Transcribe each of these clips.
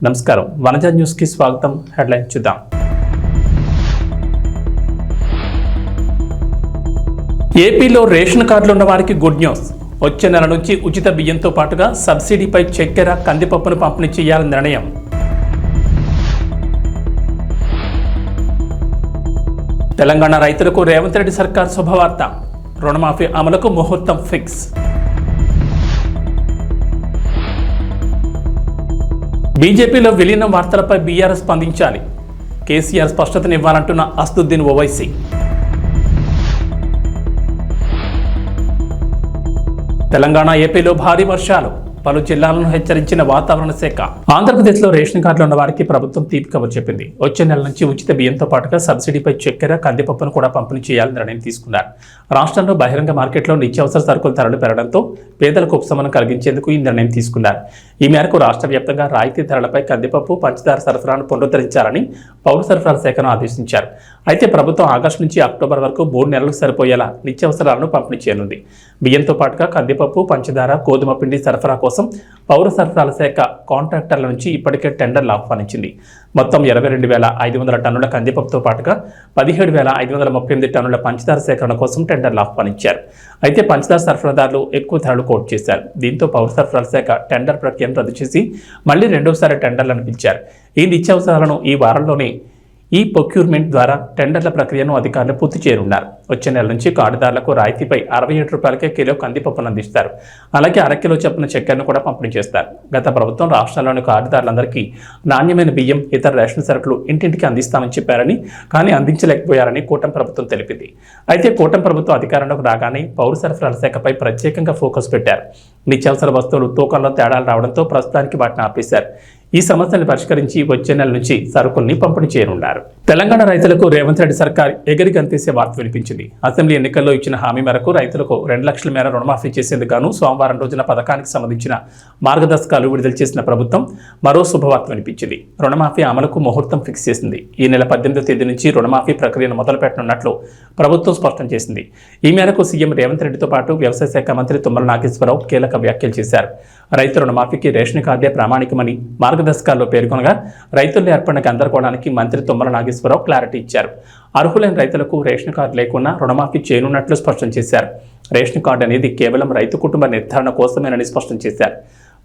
నమస్కారం వనజ న్యూస్ కి స్వాగతం. హెడ్లైన్ చూద్దాం. ఏపీలో రేషన్ కార్డులు ఉన్న వారికి గుడ్ న్యూస్. వచ్చే నెల నుంచి ఉచిత బియ్యంతో పాటుగా సబ్సిడీపై చక్కెర, కందిపప్పును పంపిణీ చేయాలని నిర్ణయం. తెలంగాణ రైతులకు రేవంత్ రెడ్డి సర్కార్ శుభవార్త. రుణమాఫీ అమలుకు ముహూర్తం ఫిక్స్. బీజేపీలో విలీనం వార్తలపై బీఆర్ఎస్ స్పందించాలి. కేసీఆర్ స్పష్టతనివ్వాలంటున్న అసదుద్దీన్ ఓవైసీ. తెలంగాణ, ఏపీలో భారీ వర్షాలు. పలు జిల్లాలను హెచ్చరించిన వాతావరణ శాఖ. ఆంధ్రప్రదేశ్లో రేషన్ కార్డులు ఉన్న వారికి ప్రభుత్వం తీపి కబురు చెప్పింది. వచ్చే నెల నుంచి ఉచిత బియ్యంతో పాటుగా సబ్సిడీపై చక్కెర, కందిపప్పును కూడా పంపిణీ చేయాలని నిర్ణయం తీసుకున్నారు. రాష్ట్రంలో బహిరంగ మార్కెట్లో నిత్యావసర సరుకుల ధరలు పెరగడంతో పేదలకు ఉపశమనం కలిగించేందుకు ఈ నిర్ణయం తీసుకున్నారు. ఈ మేరకు రాష్ట్ర వ్యాప్తంగా రాయితీ ధరలపై కందిపప్పు, పంచదార సరఫరాను పునరుద్ధరించాలని పౌర సరఫరాల శాఖను ఆదేశించారు. అయితే ప్రభుత్వం ఆగస్టు నుంచి అక్టోబర్ వరకు 3 నెలలకు సరిపోయేలా నిత్యావసరాలను పంపిణీ చేయనుంది. బియ్యంతో పాటుగా కందిపప్పు, పంచదార, గోధుమ పిండి సరఫరా కోసం పౌర సరఫరాల శాఖ కాంట్రాక్టర్ల నుంచి ఇప్పటికే టెండర్లు ఆహ్వానించింది. మొత్తం 22,500 టన్నుల కందిపప్పుతో పాటుగా 17,538 టన్నుల పంచదార సేకరణ కోసం టెండర్లు ఆహ్వానించారు. అయితే పంచదార సరఫరాదారులు ఎక్కువ ధరలు కోట్ చేశారు. దీంతో పౌర సరఫరాల శాఖ టెండర్ ప్రక్రియను రద్దు చేసి మళ్లీ రెండోసారి టెండర్లను పిలిచారు. ఈ నిత్యావసరాలను ఈ వారంలోనే ఈ ప్రొక్యూర్మెంట్ ద్వారా టెండర్ల ప్రక్రియను అధికారులు పూర్తి చేయనున్నారు. వచ్చే నెల నుంచి కార్డుదారులకు రాయితీపై 67 రూపాయలకే కిలో కందిపప్పును అందిస్తారు. అలాగే 1/2 కిలో చొప్పున చక్కెరను కూడా పంపిణీ చేస్తారు. గత ప్రభుత్వం రాష్ట్రాల్లోని కార్డుదారులందరికీ నాణ్యమైన బియ్యం, ఇతర రేషన్ సరుకులు ఇంటింటికి అందిస్తామని చెప్పారని, కానీ అందించలేకపోయారని కూటమి ప్రభుత్వం తెలిపింది. అయితే కూటమి ప్రభుత్వం అధికారంలోకి రాగానే పౌర సరఫరాల శాఖపై ప్రత్యేకంగా ఫోకస్ పెట్టారు. నిత్యావసర వస్తువులు తూకంలో తేడాలు రావడంతో ప్రస్తుతానికి వాటిని ఆపేశారు. ఈ సమస్యను పరిష్కరించి వచ్చే నెల నుంచి సరుకుల్ని పంపిణీ చేయనున్నారు. తెలంగాణ రైతులకు రేవంత్ రెడ్డి సర్కార్ ఎగిరిగంతేసే వార్త వినిపించింది. అసెంబ్లీ ఎన్నికల్లో ఇచ్చిన హామీ మేరకు రైతులకు 2 లక్షల మేర రుణమాఫీ చేసేందుకు గాను సోమవారం రోజున పథకానికి సంబంధించిన మార్గదర్శకాలు విడుదల చేసిన ప్రభుత్వం మరో శుభవార్త వినిపించింది. రుణమాఫీ అమలుకు ముహూర్తం ఫిక్స్ చేసింది. ఈ నెల 18వ తేదీ నుంచి రుణమాఫీ ప్రక్రియను మొదలుపెట్టనున్నట్లు ప్రభుత్వం స్పష్టం చేసింది. ఈ మేరకు సీఎం రేవంత్ రెడ్డితో పాటు వ్యవసాయ శాఖ మంత్రి తుమ్మల నాగేశ్వరరావు కీలక వ్యాఖ్యలు చేశారు. రైతు రుణమాఫీకి రేషన్ కార్డే ప్రామాణికమని మార్గదర్శకాల్లో పేర్కొనగా, రైతుల్లో ఏర్పడిన గందరగోళానికి మంత్రి తుమ్మల నాగేశ్వరరావు క్లారిటీ ఇచ్చారు. అర్హులైన రైతులకు రేషన్ కార్డు లేకున్నా రుణమాఫీ చేయనున్నట్లు స్పష్టం చేశారు. రేషన్ కార్డు అనేది కేవలం రైతు కుటుంబ నిర్ధారణ కోసమేనని స్పష్టం చేశారు.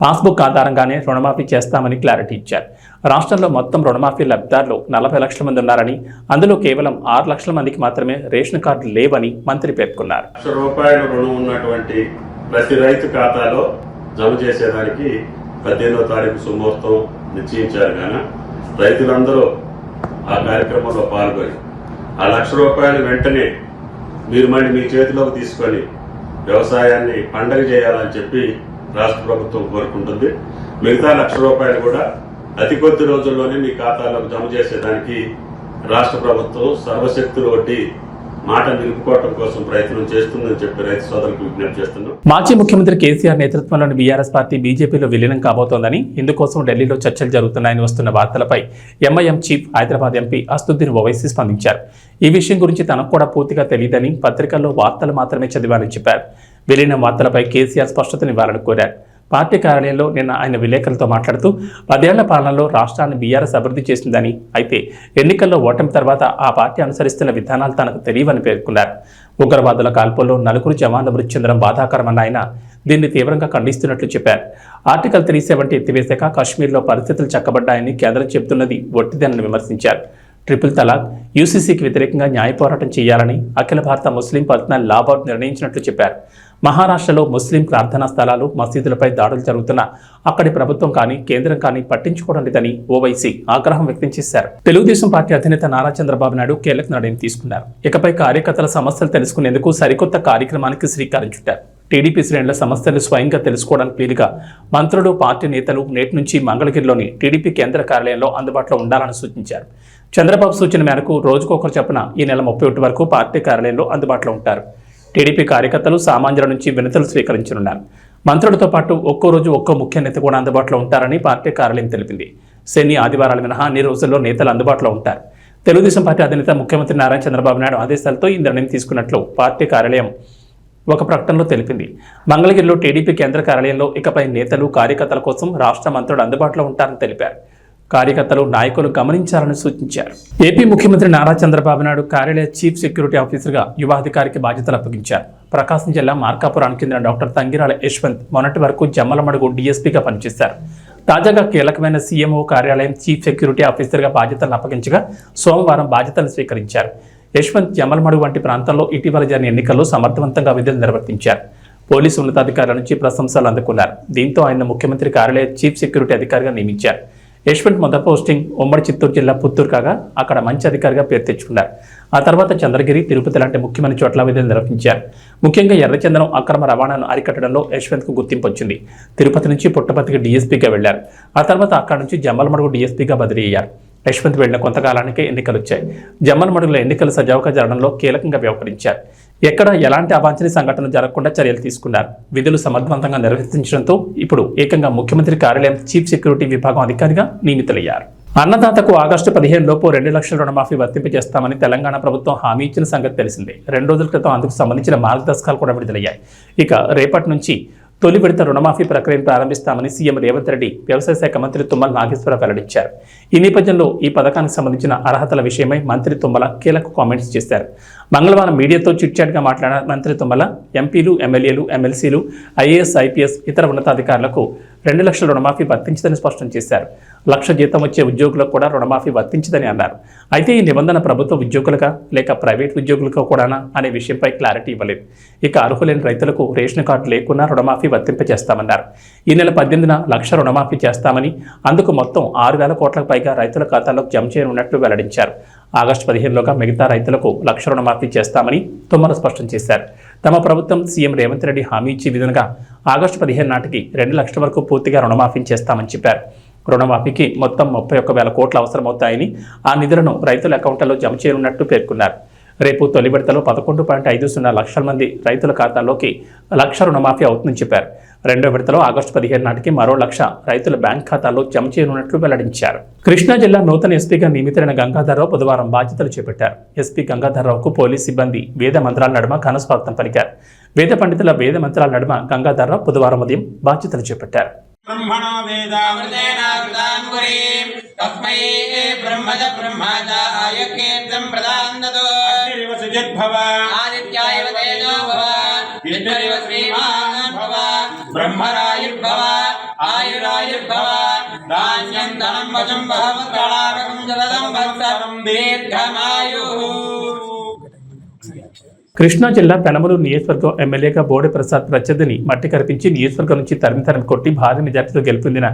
పాస్బుక్ ఆధారంగానే రుణమాఫీ చేస్తామని క్లారిటీ ఇచ్చారు. రాష్ట్రంలో మొత్తం రుణమాఫీ లబ్ధిదారులు 40 లక్షల మంది ఉన్నారని, అందులో కేవలం 6 లక్షల మందికి మాత్రమే రేషన్ కార్డు లేవని మంత్రి పేర్కొన్నారు. ₹1,00,000 రుణం ఉన్నటువంటి ప్రతి రైతు ఖాతాలో జమ చేసేదానికి 18వ తారీఖు సుముహూర్తం నిశ్చయించారు. కానీ రైతులందరూ ఆ కార్యక్రమంలో పాల్గొని ఆ ₹1,00,000 వెంటనే మీరు మళ్ళీ మీ చేతిలోకి తీసుకొని వ్యవసాయాన్ని పండగ చేయాలని చెప్పి రాష్ట్ర ప్రభుత్వం కోరుకుంటుంది. మిగతా ₹1,00,000 కూడా అతి కొద్ది రోజుల్లోనే మీ ఖాతాలోకి జమ చేసేదానికి రాష్ట్ర ప్రభుత్వం సర్వశక్తులు వడ్డీ మాట నిలుపుకోవడం కోసం ప్రయత్నం చేస్తుందని చెప్పి రైతు సోదరులకు విజ్ఞప్తి చేస్తున్నాం. మాజీ ముఖ్యమంత్రి కేసీఆర్ నేతృత్వంలోని బీఆర్ఎస్ పార్టీ బీజేపీలో విలీనం కాబోతోందని, ఇందుకోసం ఢిల్లీలో చర్చలు జరుగుతున్నాయని వస్తున్న వార్తలపై MIM chief, Hyderabad MP Asaduddin Owaisi స్పందించారు. ఈ విషయం గురించి తనకు కూడా పూర్తిగా తెలియదని, పత్రికల్లో వార్తలు మాత్రమే చదివాలని చెప్పారు. విలీనం వార్తలపై కేసీఆర్ స్పష్టతనివ్వాలని కోరారు. పార్టీ కార్యాలయంలో నిన్న ఆయన విలేకరులతో మాట్లాడుతూ 10 ఏళ్ల పాలనలో రాష్ట్రాన్ని బీఆర్ఎస్ అభివృద్ధి చేసిందని, అయితే ఎన్నికల్లో ఓటమి తర్వాత ఆ పార్టీ అనుసరిస్తున్న విధానాలు తనకు తెలియవని పేర్కొన్నారు. ఉగ్రవాదుల కాల్పుల్లో 4 జవాన్లు మృతి చెందడం బాధాకరమన్న ఆయన దీన్ని తీవ్రంగా ఖండిస్తున్నట్లు చెప్పారు. ఆర్టికల్ 370 ఎత్తివేశాక కాశ్మీర్లో పరిస్థితులు చక్కబడ్డాయని కేంద్రం చెబుతున్నది ఒట్టిదేనని విమర్శించారు. ట్రిపుల్ తలాక్, యూసీసీకి వ్యతిరేకంగా న్యాయ పోరాటం చేయాలని అఖిల భారత ముస్లిం పర్సనల్ లా బోర్డు నిర్ణయించినట్లు చెప్పారు. మహారాష్ట్రలో ముస్లిం ప్రార్థనా స్థలాలు, మసీదులపై దాడులు జరుగుతున్నా అక్కడి ప్రభుత్వం కానీ కేంద్రం కానీ పట్టించుకోవడం లేదని ఓవైసీ ఆగ్రహం వ్యక్తం చేశారు. తెలుగుదేశం పార్టీ అధినేత నారా చంద్రబాబు నాయుడు కీలక నిర్ణయం తీసుకున్నారు. ఇకపై కార్యకర్తల సమస్యలు తెలుసుకునేందుకు సరికొత్త కార్యక్రమానికి శ్రీకారం చుట్టారు. టీడీపీ శ్రేణుల సమస్యలు స్వయంగా తెలుసుకోవడానికి వీలుగా మంత్రులు, పార్టీ నేతలు నేటి నుంచి మంగళగిరిలోని టీడీపీ కేంద్ర కార్యాలయంలో అందుబాటులో ఉండాలని సూచించారు. చంద్రబాబు సూచన మేరకు రోజుకొకరు చొప్పున ఈ నెల 31 వరకు పార్టీ కార్యాలయంలో అందుబాటులో ఉంటారు. టీడీపీ కార్యకర్తలు, సామాన్యుల నుంచి వినతులు స్వీకరించనున్నారు. మంత్రులతో పాటు ఒక్కో రోజు ఒక్కో ముఖ్య నేత కూడా అందుబాటులో ఉంటారని పార్టీ కార్యాలయం తెలిపింది. శని, ఆదివారాలు మినహా అన్ని రోజుల్లో నేతలు అందుబాటులో ఉంటారు. తెలుగుదేశం పార్టీ అధినేత ముఖ్యమంత్రి నారా చంద్రబాబు నాయుడు ఆదేశాలతో ఈ నిర్ణయం తీసుకున్నట్లు పార్టీ కార్యాలయం ఒక ప్రకటనలో తెలిపింది. మంగళగిరిలో టీడీపీ కేంద్ర కార్యాలయంలో ఇకపై నేతలు కార్యకర్తల కోసం రాష్ట్ర మంత్రులు అందుబాటులో ఉంటారని తెలిపారు. కార్యకర్తలు నాయకులు గమనించాలని సూచించారు. ఏపీ ముఖ్యమంత్రి నారా చంద్రబాబు నాయుడు కార్యాలయ చీఫ్ సెక్యూరిటీ ఆఫీసర్గా యువ అధికారికి బాధ్యతలు అప్పగించారు. ప్రకాశం జిల్లా మార్కాపురానికి చెందిన డాక్టర్ తంగిరాల యశ్వంత్ మొన్నటి వరకు జమ్మలమడుగు డీఎస్పీగా పనిచేశారు. తాజాగా కీలకమైన సీఎంఓ కార్యాలయం చీఫ్ సెక్యూరిటీ ఆఫీసర్గా బాధ్యతలను అప్పగించగా సోమవారం బాధ్యతలు స్వీకరించారు. యశ్వంత్ జమ్మలమడుగు వంటి ప్రాంతాల్లో ఇటీవల జరిగిన ఎన్నికల్లో సమర్థవంతంగా విధులు నిర్వర్తించారు. పోలీసు ఉన్నతాధికారుల నుంచి ప్రశంసలు అందుకున్నారు. దీంతో ఆయన ముఖ్యమంత్రి కార్యాలయ చీఫ్ సెక్యూరిటీ అధికారిగా నియమించారు. యశ్వంత్ మొదటి పోస్టింగ్ ఉమ్మడి చిత్తూరు జిల్లా పుత్తూరు కాగా అక్కడ మంచి అధికారిగా పేరు తెచ్చుకున్నారు. ఆ తర్వాత చంద్రగిరి, తిరుపతి లాంటి ముఖ్యమైన చోట్ల విధులు నిర్వహించారు. ముఖ్యంగా ఎర్రచందనం అక్రమ రవాణాను అరికట్టడంలో యశ్వంత్కు గుర్తింపు వచ్చింది. తిరుపతి నుంచి పుట్టపర్తికి డీఎస్పీగా వెళ్లారు. ఆ తర్వాత అక్కడి నుంచి జమ్మలమడుగు డీఎస్పీగా బదిలీ అయ్యారు. యశ్వంత్ వెళ్లిన కొంతకాలానికే ఎన్నికలు వచ్చాయి. జమ్మలమడుగుల ఎన్నికలు సజావుగా జరగడంలో కీలకంగా వ్యవహరించారు. ఎక్కడ ఎలాంటి అవాంఛనీయ సంఘటనలు జరగకుండా చర్యలు తీసుకున్నారు. విధులు సమర్థవంతంగా నిర్వర్తించడంతో ఇప్పుడు ఏకంగా ముఖ్యమంత్రి కార్యాలయం చీఫ్ సెక్యూరిటీ విభాగం అధికారిగా నియమితులయ్యారు. అన్నదాతకు ఆగస్టు 15 లోపు 2 లక్షల రుణమాఫీ వర్తింపజేస్తామని తెలంగాణ ప్రభుత్వం హామీ ఇచ్చిన సంగతి తెలిసిందే. 2 రోజుల క్రితం అందుకు సంబంధించిన మార్గదర్శకాలు కూడా విడుదలయ్యాయి. ఇక రేపటి నుంచి తొలి విడత రుణమాఫీ ప్రక్రియను ప్రారంభిస్తామని సీఎం రేవంత్ రెడ్డి వ్యవసాయ శాఖ మంత్రి తుమ్మల నాగేశ్వరరావు వెల్లడించారు. ఈ నేపథ్యంలో ఈ పథకానికి సంబంధించిన అర్హతల విషయమై మంత్రి తుమ్మల కీలక కామెంట్స్ చేశారు. మంగళవారం మీడియాతో చిట్చాట్గా మాట్లాడిన మంత్రి తుమ్మల ఎంపీలు, ఎమ్మెల్యేలు, ఎమ్మెల్సీలు, ఐఏఎస్, ఐపీఎస్, ఇతర ఉన్నతాధికారులకు 2 లక్షల రుణమాఫీ వర్తించదని స్పష్టం చేశారు. 1 లక్ష జీతం వచ్చే ఉద్యోగులకు కూడా రుణమాఫీ వర్తించదని అన్నారు. అయితే ఈ నిబంధన ప్రభుత్వ ఉద్యోగులుగా లేక ప్రైవేట్ ఉద్యోగులకు కూడానా అనే విషయంపై క్లారిటీ ఇవ్వలేదు. ఇక అర్హులైన రైతులకు రేషన్ కార్డు లేకున్నా రుణమాఫీ వర్తింపజేస్తామన్నారు. ఈ నెల 18న 1 లక్ష రుణమాఫీ చేస్తామని, అందుకు మొత్తం 6,000 కోట్లకు పైగా రైతుల ఖాతాలోకి జమ చేయనున్నట్లు వెల్లడించారు. ఆగస్టు 15లోగా మిగతా రైతులకు 1 లక్ష రుణమాఫీ చేస్తామని తుమ్మల స్పష్టం చేశారు. తమ ప్రభుత్వం సీఎం రేవంత్ రెడ్డి హామీ ఇచ్చే విధంగా ఆగస్టు 15 నాటికి 2 లక్షల వరకు పూర్తిగా రుణమాఫీ చేస్తామని చెప్పారు. రుణమాఫీకి మొత్తం 31,000 కోట్లు అవసరమవుతాయని, ఆ నిధులను రైతుల అకౌంట్లలో జమ చేయనున్నట్టు పేర్కొన్నారు. రేపు తొలి విడతలో 11.50 లక్షల మంది రైతుల ఖాతాల్లోకి 1 లక్ష రుణమాఫీ అవుతుందని చెప్పారు. రెండో విడతలో ఆగస్టు 15 నాటికి మరో 1 లక్ష రైతుల బ్యాంక్ ఖాతాల్లో జమ చేయనున్నట్లు వెల్లడించారు. కృష్ణా జిల్లా నూతన ఎస్పీగా నియమితులైన గంగాధర్రావు బుధవారం బాధ్యతలు చేపట్టారు. ఎస్పీ గంగాధర్రావుకు పోలీస్ సిబ్బంది వేద మంత్రాల నడుమ ఘన స్వాగతం పలికారు. వేద పండితుల వేద మంత్రాల నడుమ గంగాధర్రావు బుధవారం ఉదయం బాధ్యతలు చేపట్టారు. బ్రహ్మణో వేదామృతేనావృతాన్పురీం తస్మై బ్రహ్మజ బ్రహ్మజ ఆయకేత్రం ప్రదాన్నదో అగ్నిరివ సుజిద్భవ ఆదిత్యాయవ తేజో భవ విష్ణురివ శ్రీమాన్ భవ బ్రహ్మరాయుర్భవ ఆయురాయుర్భవ ధాన్యం ధనం వశం భవత్కళాపకం జలదం భక్తరం దీర్ఘమాయు. కృష్ణా జిల్లా పెనమలూరు నియోజకవర్గం ఎమ్మెల్యేగా బోడే ప్రసాద్ ప్రత్యర్థిని మట్టి కరిపించి నియోజకవర్గం నుంచి తరిమి కొట్టి భారీ మెజార్టీతో గెలుపొందిన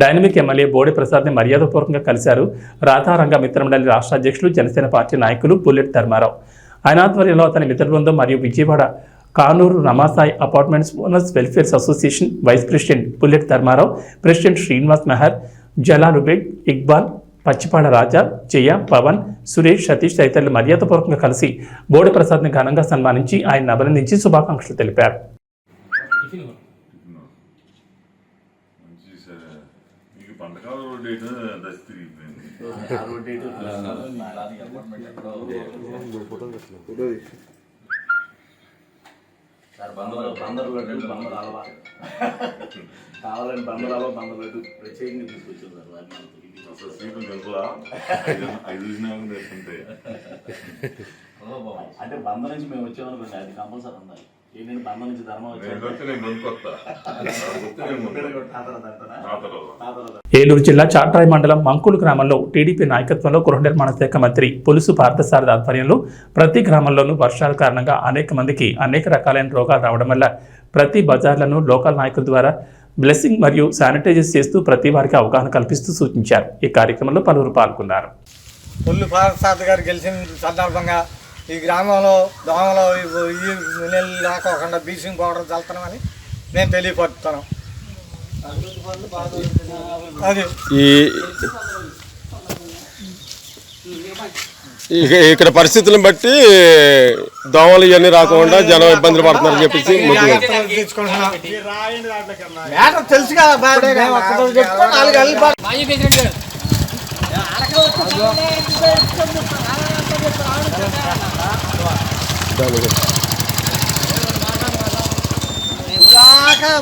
డైనమిక్ ఎమ్మెల్యే బోడే ప్రసాద్ని మర్యాదపూర్వకంగా కలిశారు రాధారంగ మిత్రమండలి రాష్ట్ర అధ్యక్షులు, జనసేన పార్టీ నాయకులు బుల్లెట్ ధర్మారావు. ఆయన ఆధ్వర్యంలో అతని మిత్ర బృందం మరియు Vijayawada Kanuru Ramasai apartments owners welfares association vice president bullet Dharmarao, president Srinivas Mehar, Jalalubeg, Iqbal, Pachipada Raja, Jaya, Pawan, Suresh, Satish తదితరులు మర్యాదపూర్వకంగా కలిసి బోడే ప్రసాద్ని ఘనంగా సన్మానించి ఆయన అభినందించి శుభాకాంక్షలు తెలిపారు. కావాలని బందరాలో బందరు ప్రత్యేకంగా తీసుకొచ్చారు. అంటే బంద నుంచి మేము వచ్చామనుకోండి, అది కంపల్సరీ ఉండాలి. ఏంటంటే బంద నుంచి ధర్మం ఏలూరు జిల్లా చాట్రాయి మండలం మంకులు గ్రామంలో టీడీపీ నాయకత్వంలో గృహ నిర్మాణ శాఖ మంత్రి పులుసు పార్థసారథి ఆధ్వర్యంలో ప్రతి గ్రామంలోనూ వర్షాల కారణంగా అనేక మందికి అనేక రకాలైన రోగాలు రావడం వల్ల ప్రతి బజార్లను లోకల్ నాయకుల ద్వారా బ్లెస్సింగ్ మరియు శానిటైజర్ చేస్తూ ప్రతి వారికి అవగాహన కల్పిస్తూ సూచించారు. ఈ కార్యక్రమంలో పలువురు పాల్గొన్నారు. పుల్లు పార్థసారథి గారు గెలిచిన సందర్భంగా ఈ గ్రామంలో దోమలో ఈ నీళ్ళు రాకోకుండా బ్లీచింగ్ పౌడర్ చల్లుతామని నేను తెలియపరుస్తాను. అది ఇక్కడ పరిస్థితులను బట్టి దోమలు ఇవన్నీ రాకుండా జనం ఇబ్బందులు పడుతున్నారని చెప్పేసి తెలుసు కదా.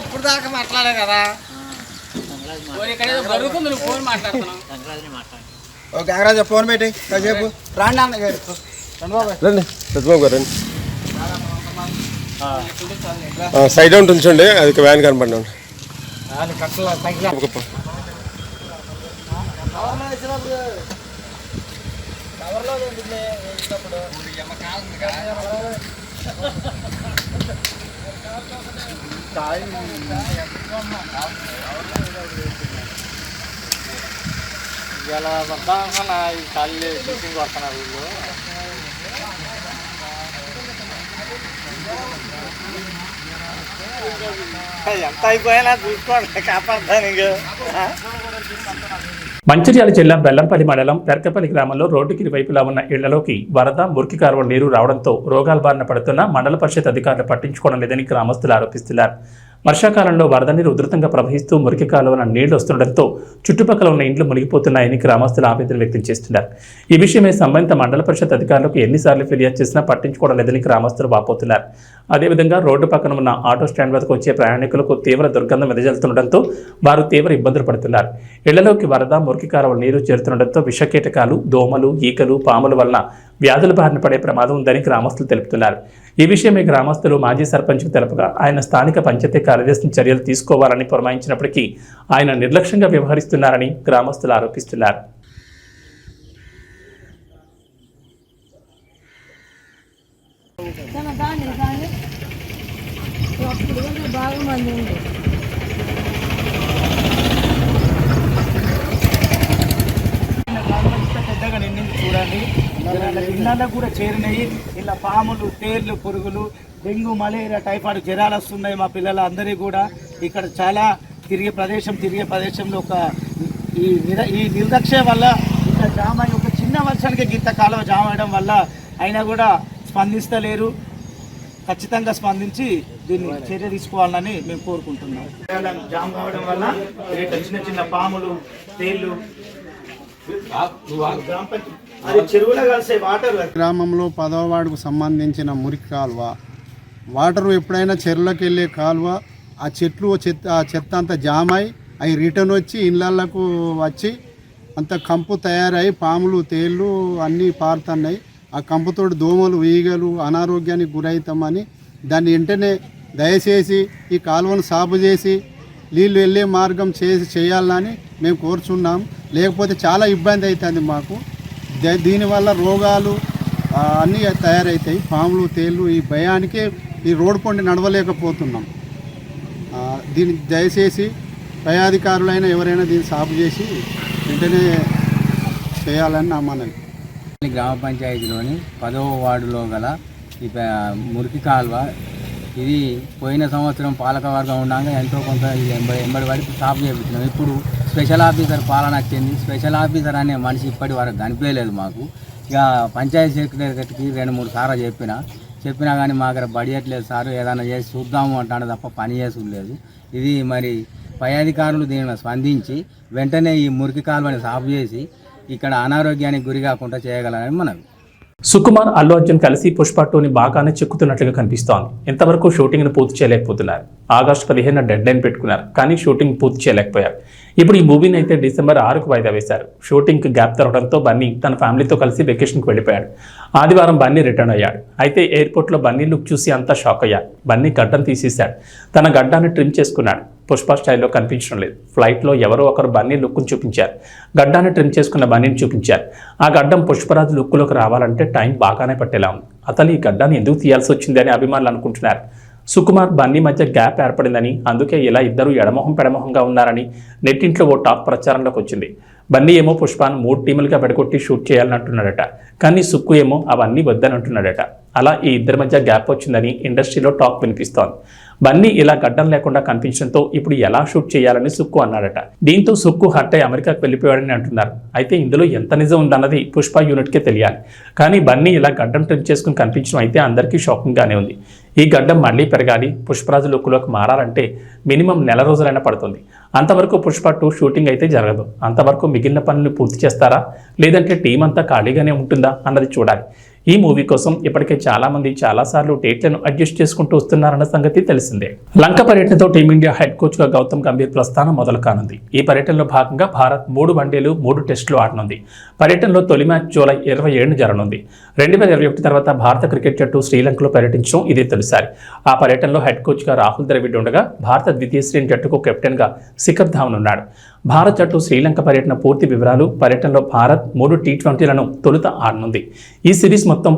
ఇప్పుడు దాకా మాట్లాడే కదా. గంగరాజ ఫోన్ పెట్టి కాసేపు రాండి అన్నగారు రండి సత్యబాబు గారు రండి సైడ్ అవుట్ ఉంచండి అది వ్యాన్ కనపడినాను ఇలా వద్దామన్నా ఈ ఖాళీ షూటింగ్ వస్తున్నారు వీళ్ళు ఎంత అయిపోయినా చూసుకోండి కాపాడుతాను ఇంక మంచిర్యాల జిల్లా బెల్లంపల్లి మండలం పెర్కపల్లి గ్రామంలో రోడ్డుకి ఇరువైపులా ఉన్న ఇళ్లలోకి వరద మురికి కాలువ నీరు రావడంతో రోగాల బారిన పడుతున్న మండల పరిషత్ అధికారులు పట్టించుకోవడం లేదని గ్రామస్తులు ఆరోపిస్తున్నారు. వర్షాకాలంలో వరద నీరు ఉధృతంగా ప్రవహిస్తూ మురికి కాలువన నీళ్లు వస్తుండటంతో చుట్టుపక్కల ఉన్న ఇండ్లు మునిగిపోతున్నాయని గ్రామస్తులు ఆవేదన వ్యక్తం చేస్తున్నారు. ఈ విషయమై సంబంధిత మండల పరిషత్ అధికారులకు ఎన్నిసార్లు ఫిర్యాదు చేసినా పట్టించుకోవడం లేదని గ్రామస్తులు వాపోతున్నారు. అదేవిధంగా రోడ్డు పక్కన ఉన్న ఆటో స్టాండ్ వద్దకు వచ్చే ప్రయాణికులకు తీవ్ర దుర్గంధం వెదజల్లుతుండటంతో వారు తీవ్ర ఇబ్బందులు పడుతున్నారు. ఇళ్లలోకి వరద మురికి కాలువ నీరు చేరుతుండటంతో విషకీటకాలు, దోమలు, ఈకలు, పాముల వలన వ్యాధుల బారిన పడే ప్రమాదం ఉందని గ్రామస్తులు తెలుపుతున్నారు. ఈ విషయమై గ్రామస్తులు మాజీ సర్పంచ్కు తెలుపగా ఆయన స్థానిక పంచాయతీ కార్యదర్శిని చర్యలు తీసుకోవాలని పురమాయించినప్పటికీ ఆయన నిర్లక్ష్యంగా వ్యవహరిస్తున్నారని గ్రామస్తులు ఆరోపిస్తున్నారు. పెద్దగా నిండింది చూడండి. ఇళ్ళల్లో కూడా చేరినాయి. ఇలా పాములు, తేళ్లు, పురుగులు, డెంగ్యూ, మలేరియా, టైఫాయిడ్ జ్వరాలు వస్తున్నాయి. మా పిల్లలు అందరికీ కూడా ఇక్కడ చాలా తిరిగే ప్రదేశంలో ఒక ఈ నిర్లక్ష్యం వల్ల ఇక్కడ జామ అయ్యి ఒక చిన్న వర్షానికి గింత కాలువ జామ అయ్యడం వల్ల అయినా కూడా స్పందిస్తలేరు. ఖచ్చితంగా స్పందించి దీన్ని చర్య తీసుకోవాలని మేము కోరుకుంటున్నాం. జామ కావడం వల్ల చిన్న చిన్న పాములు, తేళ్లు అది చెరువులో కలిసే వాటర్. గ్రామంలో 10వ వార్డుకు సంబంధించిన మురికి కాలువ వాటర్ ఎప్పుడైనా చెరువులోకి వెళ్ళే కాలువ ఆ చెత్త అంతా జామ్ అయి అవి రిటర్న్ వచ్చి ఇళ్ళకు వచ్చి అంత కంపు తయారై పాములు, తేళ్ళు అన్నీ పారుతున్నాయి. ఆ కంపుతోటి దోమలు, ఈగలు అనారోగ్యానికి గురవుతామని దాన్ని వెంటనే దయచేసి ఈ కాలువను సాగు చేసి నీళ్ళు వెళ్ళే మార్గం చేయాలని మేము కోరుచున్నాం. లేకపోతే చాలా ఇబ్బంది అవుతుంది మాకు. దీనివల్ల రోగాలు అన్నీ తయారవుతాయి. పాములు, తేళ్ళు ఈ భయానికి ఈ రోడ్డు పొండి నడవలేకపోతున్నాం. దీన్ని దయచేసి పై అధికారులైనా ఎవరైనా దీన్ని సాగు చేసి వెంటనే చేయాలని నా మనవి. గ్రామ పంచాయతీలోని 10వ వార్డులో గల ఈ మురికి కాలువ ఇది పోయిన సంవత్సరం పాలకవర్గం ఉండగా ఎంతో కొంత ఎంబడి వరకు సాఫ్ చేయించినాం. ఇప్పుడు స్పెషల్ ఆఫీసర్ పాలన వచ్చింది. స్పెషల్ ఆఫీసర్ అనే మనిషి ఇప్పటి వరకు కనిపించలేదు మాకు. ఇక పంచాయతీ సెక్రటరీకి 2-3 సార్లు చెప్పినా కానీ మా దగ్గర బడ్జెట్ లేదు సార్, ఏదైనా చేసి చూద్దాము అంటాడు తప్ప పని చేసులేదు. ఇది మరి పై అధికారులు దీనిని స్పందించి వెంటనే ఈ మురికి కాలువని సాఫ్ చేసి ఇక్కడ అనారోగ్యానికి గురి కాకుండా చేయగలరని మనవి. సుకుమార్, అల్లు అర్జున్ కలిసి పుష్ప 2ని బాగానే చెక్కుతున్నట్లుగా కనిపిస్తోంది. ఇంతవరకు షూటింగ్ను పూర్తి చేయలేకపోతున్నారు. ఆగస్టు 15న డెడ్ లైన్ పెట్టుకున్నారు, కానీ షూటింగ్ పూర్తి చేయలేకపోయారు. ఇప్పుడు ఈ మూవీని అయితే డిసెంబర్ 6కు వాయిదా వేశారు. షూటింగ్కి గ్యాప్ తరగడంతో బన్నీ తన ఫ్యామిలీతో కలిసి వెకేషన్కి వెళ్ళిపోయాడు. ఆదివారం బన్నీ రిటర్న్ అయ్యాడు. అయితే ఎయిర్పోర్ట్లో బన్నీ లుక్ చూసి అంతా షాక్ అయ్యారు. బన్నీ గడ్డం తీసేశాడు. తన గడ్డాన్ని ట్రిమ్ చేసుకున్నాడు. పుష్ప స్టైల్లో కనిపించడం లేదు. ఫ్లైట్లో ఎవరో ఒకరు బన్నీ లుక్ను చూపించారు. గడ్డాన్ని ట్రిమ్ చేసుకున్న బన్నీని చూపించారు. ఆ గడ్డం పుష్పరాజు లుక్లోకి రావాలంటే టైం బాగానే పట్టేలా ఉంది. అతను ఈ గడ్డాన్ని ఎందుకు తీయాల్సి వచ్చింది అని అభిమానులు అనుకుంటున్నారు. సుకుమార్, బన్నీ మధ్య గ్యాప్ ఏర్పడిందని, అందుకే ఇలా ఇద్దరు ఎడమొహం పెడమొహంగా ఉన్నారని నెట్టింట్లో ఓ టాక్ ప్రచారంలోకి వచ్చింది. బన్నీ ఏమో పుష్పాను 3 టీములుగా పెడగొట్టి షూట్ చేయాలని అంటున్నాడట. కానీ సుక్కు ఏమో అవన్నీ వద్దని అంటున్నాడట. అలా ఈ ఇద్దరి మధ్య గ్యాప్ వచ్చిందని ఇండస్ట్రీలో టాక్ వినిపిస్తోంది. బన్నీ ఇలా గడ్డం లేకుండా కనిపించడంతో ఇప్పుడు ఎలా షూట్ చేయాలని సుక్కు అన్నాడట. దీంతో సుక్కు హర్ట్ అయి అమెరికాకు వెళ్ళిపోయాడని అంటున్నారు. అయితే ఇందులో ఎంత నిజం ఉందన్నది పుష్ప యూనిట్కే తెలియాలి. కానీ బన్నీ ఇలా గడ్డం ట్రిమ్ చేసుకుని కనిపించడం అయితే అందరికీ షాకింగ్గానే ఉంది. ఈ గడ్డం మళ్లీ పెరగాలి, పుష్పరాజు లుక్లోకి మారాలంటే మినిమం 1 రోజులైనా పడుతుంది. అంతవరకు పుష్ప 2 షూటింగ్ అయితే జరగదు. అంతవరకు మిగిలిన పనులు పూర్తి చేస్తారా, లేదంటే టీం అంతా ఖాళీగానే ఉంటుందా అన్నది చూడాలి. ఈ మూవీ కోసం ఇప్పటికే చాలా మంది చాలాసార్లు డేట్లను అడ్జస్ట్ చేసుకుంటూ వస్తున్నారన్న సంగతి తెలిసిందే. లంక పర్యటనతో టీమిండియా హెడ్ కోచ్ గా గౌతమ్ గంభీర్ ప్రస్థానం మొదలు కానుంది. ఈ పర్యటనలో భాగంగా భారత్ 3 వన్డేలు 3 టెస్టులు ఆడనుంది. పర్యటనలో తొలి మ్యాచ్ జూలై 27 జరగనుంది. 2021 తర్వాత భారత క్రికెట్ జట్టు శ్రీలంకలో పర్యటించడం ఇదే తొలిసారి. ఆ పర్యటనలో హెడ్ కోచ్ గా రాహుల్ ద్రవిడ్ ఉండగా భారత ద్వితీయ శ్రేణి జట్టుకు కెప్టెన్ గా శిఖర్ ధావన్ ఉన్నాడు. భారత్ జట్టు శ్రీలంక పర్యటన పూర్తి వివరాలు. పర్యటనలో భారత్ 3 టీ20లను తొలుత ఆడనుంది. ఈ సిరీస్ మొత్తం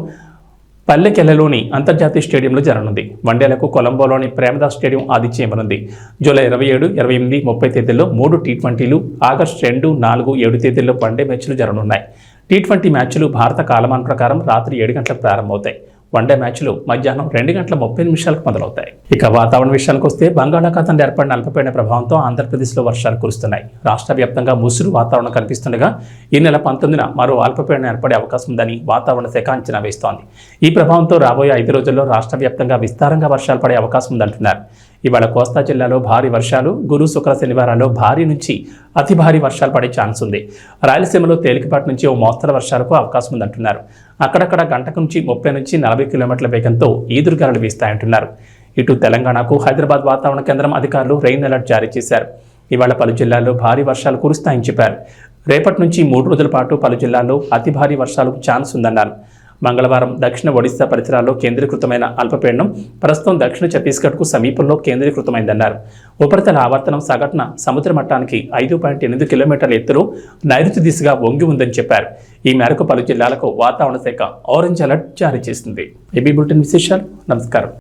పల్లెకెల్లలోని అంతర్జాతీయ స్టేడియంలో జరగనుంది. వన్డేలకు కొలంబోలోని ప్రేమదాస్ స్టేడియం ఆతిథ్యం ఇవ్వనుంది. జూలై 27, 28, 30 తేదీల్లో 3 టీ20లు, ఆగస్టు 2, 4, 7 తేదీల్లో వన్డే మ్యాచ్లు జరగనున్నాయి. టీ20 మ్యాచ్లు భారత కాలమాన ప్రకారం రాత్రి 7 గంటలకు ప్రారంభమవుతాయి. వన్డే మ్యాచ్లు మధ్యాహ్నం 2:30 మొదలవుతాయి. ఇక వాతావరణ విషయానికి వస్తే బంగాళాఖాతంలో ఏర్పడిన అల్పపీడన ప్రభావంతో ఆంధ్రప్రదేశ్లో వర్షాలు కురుస్తున్నాయి. రాష్ట్ర వ్యాప్తంగా ముసురు వాతావరణం కనిపిస్తుండగా ఈ నెల 19న మరో అల్పపీడనం ఏర్పడే అవకాశం ఉందని వాతావరణ శాఖ అంచనా వేస్తోంది. ఈ ప్రభావంతో రాబోయే 5 రోజుల్లో రాష్ట్ర వ్యాప్తంగా విస్తారంగా వర్షాలు పడే అవకాశం ఉందంటున్నారు. ఇవాళ కోస్తా జిల్లాలో భారీ వర్షాలు, గురు శుక్ర శనివారాల్లో భారీ నుంచి అతి భారీ వర్షాలు పడే ఛాన్స్ ఉంది. రాయలసీమలో తేలికపాటి నుంచి ఓ మోస్తరు వర్షాలకు అవకాశం ఉందంటున్నారు. అక్కడక్కడ గంటకు నుంచి 30 నుంచి 40 కిలోమీటర్ల వేగంతో ఈదురుగాలులు వీస్తాయంటున్నారు. ఇటు తెలంగాణకు హైదరాబాద్ వాతావరణ కేంద్రం అధికారులు రెయిన్ అలర్ట్ జారీ చేశారు. ఇవాళ పలు జిల్లాల్లో భారీ వర్షాలు కురుస్తాయని చెప్పారు. రేపటి నుంచి 3 రోజుల పాటు పలు జిల్లాల్లో అతి భారీ వర్షాలకు ఛాన్స్ ఉందన్నారు. మంగళవారం దక్షిణ ఒడిశా పరిసరాల్లో కేంద్రీకృతమైన అల్పపీడనం ప్రస్తుతం దక్షిణ ఛత్తీస్గఢ్కు సమీపంలో కేంద్రీకృతమైందన్నారు. ఉపరితల ఆవర్తనం సగటున సముద్ర మట్టానికి 5.8 కిలోమీటర్ల ఎత్తులో నైరుతి దిశగా వంగి ఉందని చెప్పారు. ఈ మేరకు పలు జిల్లాలకు వాతావరణ శాఖ ఆరెంజ్ అలర్ట్ జారీ చేసింది. ఏబీ బులెటిన్ విశేషాలు. నమస్కారం.